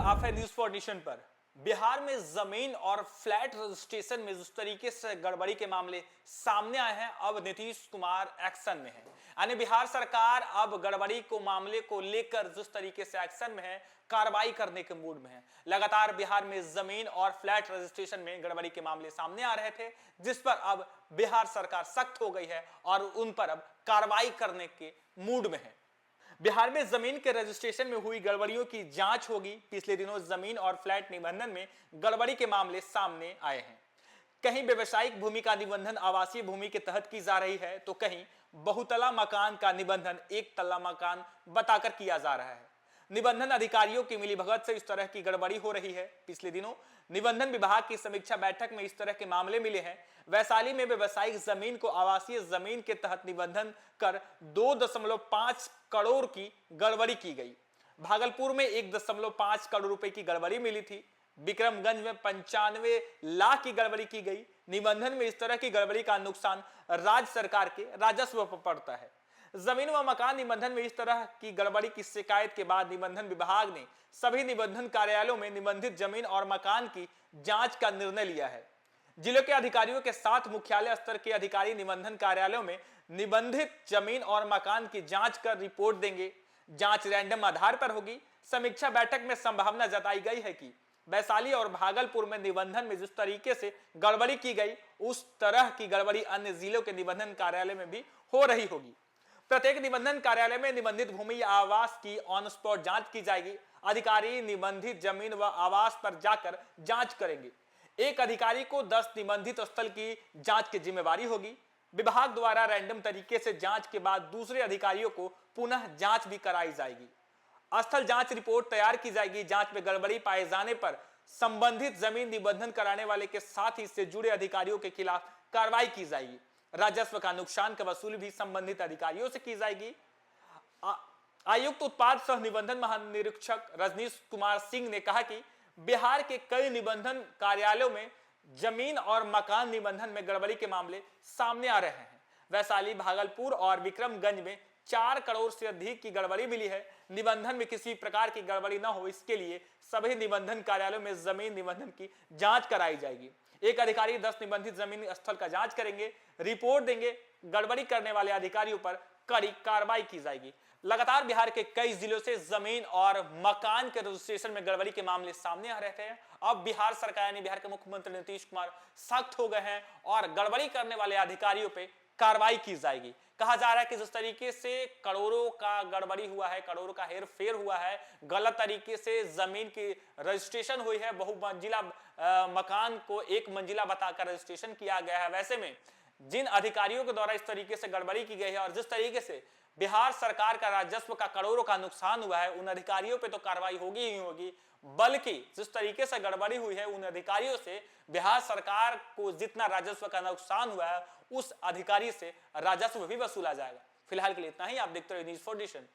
आप है news for nation पर। बिहार में जमीन और फ्लैट रजिस्ट्रेशन में जिस तरीके से गड़बड़ी के मामले सामने आए हैं, अब नीतीश कुमार एक्शन में है। यानी बिहार सरकार अब गड़बड़ी को मामले को लेकर जिस तरीके से एक्शन में है, कार्रवाई करने के मूड में है। लगातार बिहार में जमीन और फ्लैट रजिस्ट्रेशन में गड़बड़ी के मामले सामने आ रहे थे, जिस पर अब बिहार सरकार सख्त हो गई है और उन पर अब कार्रवाई करने के मूड में है। बिहार में जमीन के रजिस्ट्रेशन में हुई गड़बड़ियों की जांच होगी। पिछले दिनों जमीन और फ्लैट निबंधन में गड़बड़ी के मामले सामने आए हैं। कहीं व्यवसायिक भूमि का निबंधन आवासीय भूमि के तहत की जा रही है, तो कहीं बहुतला मकान का निबंधन एक तल्ला मकान बताकर किया जा रहा है। निबंधन अधिकारियों की मिलीभगत से इस तरह की गड़बड़ी हो रही है। पिछले दिनों निबंधन विभाग की समीक्षा बैठक में इस तरह के मामले मिले हैं। वैशाली में व्यवसायिक जमीन को आवासीय जमीन के तहत निबंधन कर 2.5 करोड़ की गड़बड़ी की गई। भागलपुर में 1.5 करोड़ रुपए की गड़बड़ी मिली थी। विक्रमगंज में 95 लाख की गड़बड़ी की गई। निबंधन में इस तरह की गड़बड़ी का नुकसान राज्य सरकार के राजस्व पर पड़ता है। जमीन व मकान निबंधन में इस तरह की गड़बड़ी की शिकायत के बाद निबंधन विभाग ने सभी निबंधन कार्यालयों में निबंधित जमीन और मकान की जांच का निर्णय लिया है। जिलों के अधिकारियों के साथ मुख्यालय स्तर के अधिकारी निबंधन कार्यालयों में निबंधित जमीन और मकान की जांच कर रिपोर्ट देंगे। जांच रैंडम आधार पर होगी। समीक्षा बैठक में संभावना जताई गई है कि वैशाली और भागलपुर में निबंधन में जिस तरीके से गड़बड़ी की गई, उस तरह की गड़बड़ी अन्य जिलों के निबंधन कार्यालय में भी हो रही होगी। प्रत्येक निबंधन कार्यालय में निबंधित भूमि या आवास की ऑन स्पॉट जांच की जाएगी। अधिकारी निबंधित जमीन व आवास पर जाकर जांच करेंगे। एक अधिकारी को 10 निबंधित स्थल की जांच की जिम्मेवारी होगी। विभाग द्वारा रैंडम तरीके से जांच के बाद दूसरे अधिकारियों को पुनः जांच भी कराई जाएगी। स्थल जांच रिपोर्ट तैयार की जाएगी। जांच में गड़बड़ी पाए जाने पर संबंधित जमीन निबंधन कराने वाले के साथ ही इससे जुड़े अधिकारियों के खिलाफ कार्रवाई की जाएगी। राजस्व का नुकसान का वसूली भी संबंधित अधिकारियों से की जाएगी। आयुक्त उत्पाद सह निबंधन महानिरीक्षक रजनीश कुमार सिंह ने कहा कि बिहार के कई निबंधन कार्यालयों में जमीन और मकान निबंधन में गड़बड़ी के मामले सामने आ रहे हैं। वैशाली, भागलपुर और विक्रमगंज में 4 करोड़ से अधिक की गड़बड़ी मिली है। निबंधन में किसी प्रकार की गड़बड़ी न हो, इसके लिए सभी निबंधन कार्यालयों में जमीन निबंधन की जांच कराई जाएगी। एक अधिकारी 10 निबंधित जमीन स्थल का जांच करेंगे, रिपोर्ट देंगे। गड़बड़ी करने वाले अधिकारियों पर कड़ी कार्रवाई की जाएगी। लगातार बिहार के कई जिलों से जमीन और मकान के रजिस्ट्रेशन में गड़बड़ी के मामले सामने आ रहे थे। अब बिहार सरकार यानी बिहार के मुख्यमंत्री नीतीश कुमार सख्त हो गए हैं और गड़बड़ी करने वाले अधिकारियों पे कार्रवाई की जाएगी। कहा जा रहा है कि जिस तरीके से करोड़ों का गड़बड़ी हुआ है, करोड़ों का हेरफेर हुआ है, गलत तरीके से जमीन की रजिस्ट्रेशन हुई है, बहुमंजिला मकान को एक मंजिला बताकर रजिस्ट्रेशन किया गया है। वैसे में जिन अधिकारियों के द्वारा इस तरीके से गड़बड़ी की गई है और जिस तरीके से बिहार सरकार का राजस्व का करोड़ों का नुकसान हुआ है, उन अधिकारियों पे तो कार्रवाई होगी ही होगी, बल्कि जिस तरीके से गड़बड़ी हुई है उन अधिकारियों से बिहार सरकार को जितना राजस्व का नुकसान हुआ है, उस अधिकारी से राजस्व भी वसूला जाएगा। फिलहाल के लिए इतना ही। आप देखते रहिए न्यूज़ फॉर नेशन।